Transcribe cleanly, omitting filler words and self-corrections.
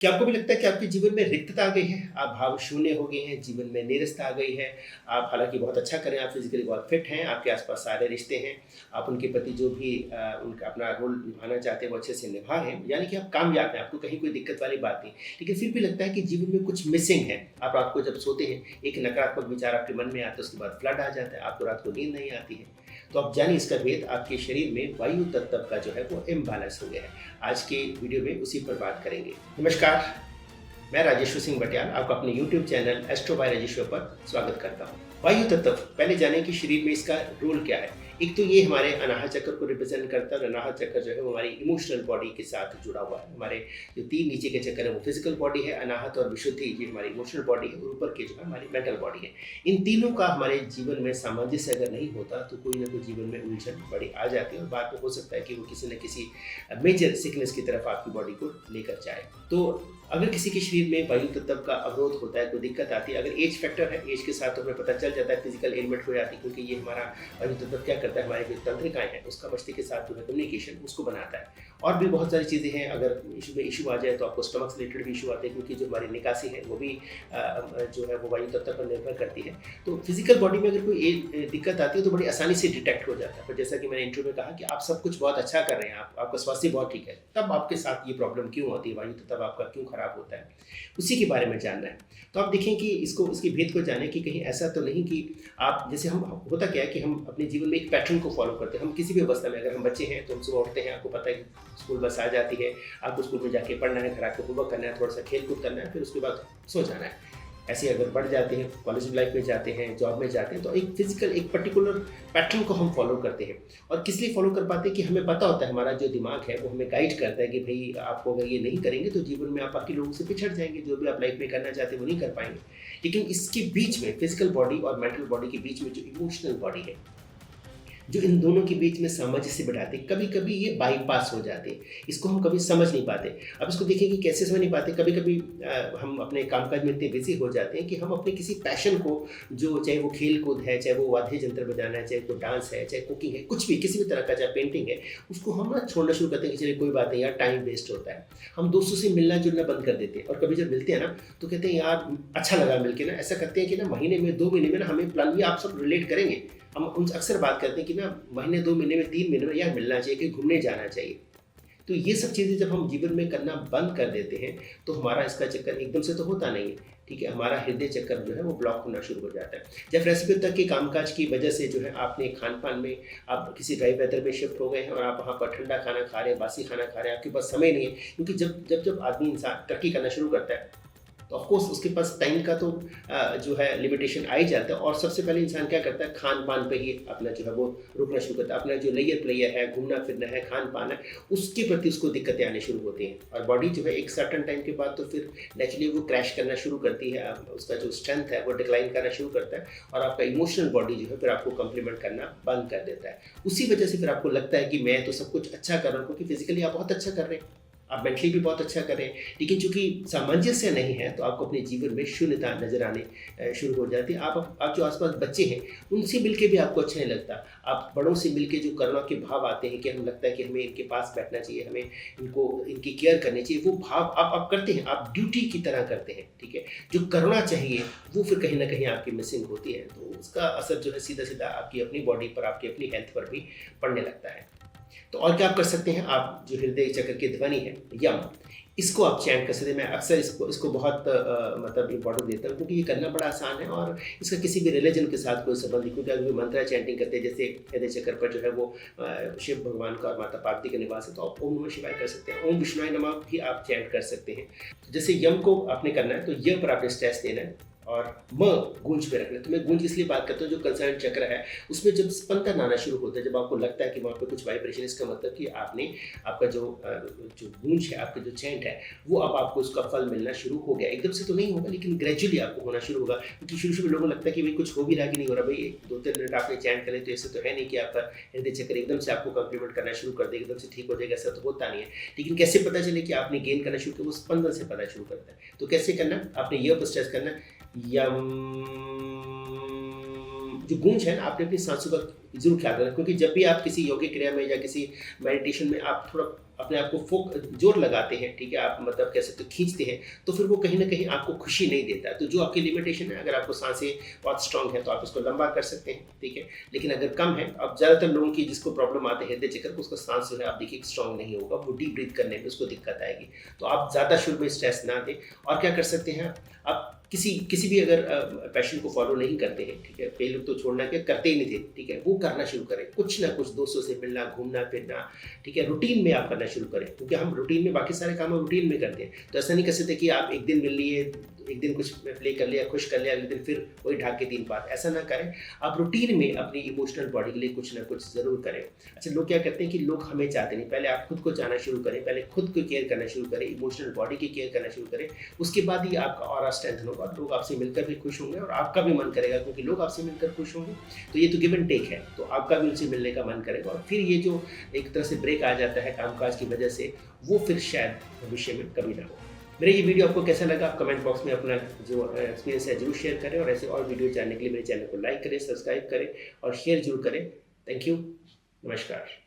क्या आपको भी लगता है कि आपके जीवन में रिक्तता आ गई है? आप भाव शून्य हो गए हैं, जीवन में नीरसता आ गई है। आप हालाँकि बहुत अच्छा कर रहे हैं, आप फिज़िकली बहुत फिट हैं, आपके आस-पास सारे रिश्ते हैं, आप उनके प्रति जो भी उनका अपना रोल निभाना चाहते हैं, वो अच्छे से निभा रहे हैं, यानी कि आप कामयाब हैं, आपको कहीं कोई दिक्कत वाली बात नहीं। लेकिन फिर भी लगता है कि जीवन में कुछ मिसिंग है। आप रात को जब सोते हैं, एक नकारात्मक विचार आपके मन में आता है, उसके बाद फ्लड आ जाता है, आपको रात को नींद नहीं आती है। तो आप जानिए इसका भेद, आपके शरीर में वायु तत्व का जो है वो इम्बैलेंस हो गया है। आज के वीडियो में उसी पर बात करेंगे। नमस्कार। मैं राजेश्वर सिंह बटियाल आपका अपने YouTube channel astro by Rajeshwar पर स्वागत करता हूँ। वायु तत्व, पहले जानें कि शरीर में इसका रोल क्या है। एक तो ये हमारे अनाहत चक्र को रिप्रेजेंट करता है और अनाहत चक्र जो है वो हमारी इमोशनल बॉडी के साथ जुड़ा हुआ है। हमारे जो 3 नीचे के चक्कर है वो फिजिकल बॉडी है, अनाहत और विशुद्धि ये हमारी इमोशनल बॉडी है, और ऊपर के जो है हमारी मेंटल बॉडी है। इन तीनों का हमारे जीवन में सामंजस्य अगर नहीं होता तो कोई ना कोई जीवन में उलझन बड़ी आ जाती है और बाद में हो सकता है कि वो किसी न किसी मेजर सिकनेस की तरफ आपकी बॉडी को लेकर जाए। तो अगर किसी के शरीर में वायु तत्व का अवरोध होता है, कोई दिक्कत आती है, अगर एज फैक्टर है, एज के साथ तो हमें पता चल जाता है, फिजिकल एलिमेंट हो जाती है, क्योंकि ये हमारा वायु तत्व क्या करता है, हमारे जो तंत्रिकाएं हैं उसका मस्तिष्क के साथ जो है कम्युनिकेशन उसको बनाता है। और भी बहुत सारी चीज़ें हैं, अगर इशू आ जाए तो आपको स्टमक से रिलेटेड भी इशू आते हैं, क्योंकि जो हमारी निकासी है वो भी जो है वो वायु तत्व पर निर्भर करती है। तो फिजिकल बॉडी में अगर कोई दिक्कत आती है तो बड़ी आसानी से डिटेक्ट हो जाता है। पर जैसा कि मैंने इंटरव्यू में कहा कि आप सब कुछ बहुत अच्छा कर रहे हैं, आपका स्वास्थ्य बहुत ठीक है, तब आपके साथ ये प्रॉब्लम क्यों होती है, वायु तत्व आपका क्यों खराब होता है, उसी के बारे में जानना है। तो आप देखें कि इसके भेद को जानें कि कहीं ऐसा तो नहीं कि आप जैसे हम होता क्या है कि हम अपने जीवन में एक पैटर्न को फॉलो करते हैं। हम किसी भी अवस्था में, अगर हम बच्चे हैं तो हम सुबह उठते हैं, आपको पता है कि स्कूल बस आ जाती है, आपको स्कूल में जाके पढ़ना है, घर आके होमवर्क करना है, थोड़ा सा खेल कूद करना है, फिर उसके बाद सो जाना है। ऐसे अगर बढ़ जाते हैं, कॉलेज लाइफ में जाते हैं, जॉब में जाते हैं, तो एक फिजिकल एक पर्टिकुलर पैटर्न को हम फॉलो करते हैं। और किस लिए फॉलो कर पाते हैं कि हमें पता होता है, हमारा जो दिमाग है वो हमें गाइड करता है कि भाई आपको अगर ये नहीं करेंगे तो जीवन में आप बाकी लोगों से पिछड़ जाएंगे, जो भी आप लाइफ में करना चाहते हैं वो नहीं कर पाएंगे। लेकिन इसके बीच में फिजिकल बॉडी और मेंटल बॉडी के बीच में जो इमोशनल बॉडी है, जो इन दोनों के बीच में सामंजस्य बिठाते हैं, कभी कभी ये बाईपास हो जाते हैं, इसको हम कभी समझ नहीं पाते। अब इसको देखिए कि कैसे समझ नहीं पाते। कभी कभी हम अपने कामकाज में इतने बिजी हो जाते हैं कि हम अपने किसी पैशन को, जो चाहे वो खेल कूद है, चाहे वो वाद्य यंत्र बजाना है, चाहे वो डांस है, चाहे कुकिंग है, कुछ भी किसी भी तरह का, चाहे पेंटिंग है, उसको हम ना छोड़ना शुरू करते हैं कि चलिए कोई बात नहीं यार, टाइम वेस्ट होता है। हम दोस्तों से मिलना जुलना बंद कर देते हैं, और कभी जब मिलते हैं ना तो कहते हैं यार अच्छा लगा मिलके ना। ऐसा करते हैं कि ना महीने में 2 महीने में ना हमें प्लान भी, आप सब रिलेट करेंगे, हम उनसे अक्सर बात करते हैं कि ना महीने 2 महीने में 3 महीने में यार मिलना चाहिए, कि घूमने जाना चाहिए। तो ये सब चीज़ें जब हम जीवन में करना बंद कर देते हैं तो हमारा इसका चक्कर एकदम से तो होता नहीं है, ठीक है। हमारा हृदय चक्कर जो है वो ब्लॉक होना शुरू हो जाता है। जब रेसिपी तक के कामकाज की वजह से जो है आपने खान पान में, आप किसी ड्राई वेदर में शिफ्ट हो गए हैं और आप वहाँ पर ठंडा खाना खा रहे हैं, बासी खाना खा रहे हैं, आपके पास समय नहीं है, क्योंकि जब आदमी इंसान तरक्की करना शुरू करता है तो ऑफकोर्स उसके पास टाइम का तो जो है लिमिटेशन आ ही जाता है। और सबसे पहले इंसान क्या करता है, खान पान पे ही अपना जो है वो रुकना शुरू करता है। अपना जो लेयर प्लेयर है, घूमना फिरना है, खान पान है, उसके प्रति उसको दिक्कतें आने शुरू होती हैं। और बॉडी जो है एक सर्टन टाइम के बाद तो फिर नेचुरली वो क्रैश करना शुरू करती है, उसका जो स्ट्रेंथ है वो डिक्लाइन करना शुरू करता है, और आपका इमोशनल बॉडी जो है फिर आपको कम्प्लीमेंट करना बंद कर देता है। उसी वजह से फिर आपको लगता है कि मैं तो सब कुछ अच्छा कर रहा हूँ, क्योंकि फिजिकली आप बहुत अच्छा कर रहे हैं, आप मेंटली भी बहुत अच्छा कर रहे हैं, लेकिन चूंकि सामंजस्य नहीं है तो आपको अपने जीवन में शून्यता नजर आने शुरू हो जाती है। आप जो आसपास बच्चे हैं उनसे मिलके भी आपको अच्छा नहीं लगता। आप बड़ों से मिलके जो करुणा के भाव आते हैं कि हमें लगता है कि हमें इनके पास बैठना चाहिए, हमें इनकी केयर करनी चाहिए, वो भाव आप करते हैं, आप ड्यूटी की तरह करते हैं, ठीक है। जो करुणा चाहिए वो फिर कहीं ना कहीं आपकी मिसिंग होती है, तो उसका असर जो है सीधा सीधा आपकी अपनी बॉडी पर, आपकी अपनी हेल्थ पर भी पड़ने लगता है। तो और क्या आप कर सकते हैं, आप जो हृदय चक्र की ध्वनि है यम, इसको आप चैंट कर सकते हैं। मैं अक्सर इसको बहुत मतलब इम्पोर्टेंट देता हूँ, क्योंकि ये करना बड़ा आसान है और इसका किसी भी रिलीजन के साथ कोई संबंध नहीं। क्योंकि अगर मंत्रा चैंटिंग करते हैं, जैसे हृदय चक्र पर जो है वो शिव भगवान का और माता पार्वती का निवास है, तो आप ओम नमः शिवाय कर सकते हैं, ओम विष्णुवाय नमः भी आप चैंट कर सकते हैं। तो जैसे यम को आपने करना है तो य पर आपने स्ट्रेस देना है, और म गूंज पे रखना है। तो मैं गूंज इसलिए बात करता हूँ, जो कंसर्न चक्र है उसमें जब स्पंदन आना शुरू होता है, जब आपको लगता है कि वहाँ पे कुछ वाइब्रेशन, इसका मतलब कि आपका जो गूंज है, आपका जो चैंट है, वो अब आपको उसका फल मिलना शुरू हो गया। एकदम से तो नहीं होगा, लेकिन ग्रेजुअली आपको होना शुरू होगा। क्योंकि शुरू में लोगों को लगता है कि भाई कुछ हो भी रहा कि नहीं हो रहा। भाई 2-3 मिनट आपने चैंट करें तो ऐसे तो है नहीं कि आपका हृदय चक्र एकदम से आपको कम्प्लीमेंट करना शुरू कर दे, एकदम से ठीक हो जाएगा, ऐसा तो होता नहीं है। लेकिन कैसे पता चले कि आपने गेन करना शुरू किया, वो स्पंदन से पता शुरू करता है। तो कैसे करना, आपने ये पर स्ट्रेस करना, यम। जो गूंज है ना, आपने अपनी सांसों का जरूर ख्याल रखना, क्योंकि जब भी आप किसी योगिक क्रिया में या किसी मेडिटेशन में आप थोड़ा अपने आप को जोर लगाते हैं, ठीक है, आप मतलब कह सकते हो खींचते हैं, तो फिर वो कहीं न कहीं आपको खुशी नहीं देता। तो जो आपकी लिमिटेशन है, अगर आपको साँसें बहुत स्ट्रॉन्ग है तो आप इसको लंबा कर सकते हैं, ठीक है। लेकिन अगर कम है, अब ज़्यादातर लोगों की जिसको प्रॉब्लम आते हैं हृदय चक्कर को, उसका साँस जो है आप देखिए स्ट्रॉन्ग नहीं होगा, वो डीप ब्रीथ करने में उसको दिक्कत आएगी। तो आप ज़्यादा शुरू में स्ट्रेस ना दें। और क्या कर सकते हैं आप किसी किसी भी अगर पैशन को फॉलो नहीं करते हैं, ठीक है, कई लोग तो छोड़ना क्या करते ही नहीं थे, ठीक है, वो करना शुरू करें। कुछ ना कुछ दोस्तों से मिलना, घूमना-फिरना, ठीक है, रूटीन में आप करना शुरू करें, क्योंकि हम रूटीन में बाकी सारे काम हम रूटीन में करते हैं। तो ऐसा नहीं कर सकते कि आप एक दिन मिल लिए, एक दिन कुछ प्ले कर लिया, खुश कर लिया, अगले दिन फिर वही ढाक के 3 बात, ऐसा ना करें। आप रूटीन में अपनी इमोशनल बॉडी के लिए कुछ ना कुछ ज़रूर करें। अच्छा, लोग क्या करते हैं कि लोग हमें चाहते नहीं, पहले आप खुद को जानना शुरू करें, पहले खुद को केयर करना शुरू करें, इमोशनल बॉडी की केयर करना शुरू करें, उसके बाद ही आपका ऑरा स्ट्रेंथन होगा, लोग आपसे मिलकर भी खुश होंगे और आपका भी मन करेगा, क्योंकि लोग आपसे मिलकर खुश होंगे। तो ये तो गिव एंड टेक है, तो आपका भी उनसे मिलने का मन करेगा, और फिर ये जो एक तरह से ब्रेक आ जाता है कामकाज की वजह से, वो फिर शायद भविष्य में कभी ना हो। मेरा ये वीडियो आपको कैसा लगा, आप कमेंट बॉक्स में अपना जो एक्सपीरियंस है ज़रूर शेयर करें, और ऐसे और वीडियो जानने के लिए मेरे चैनल को लाइक करें, सब्सक्राइब करें और शेयर ज़रूर करें। Thank you. नमस्कार।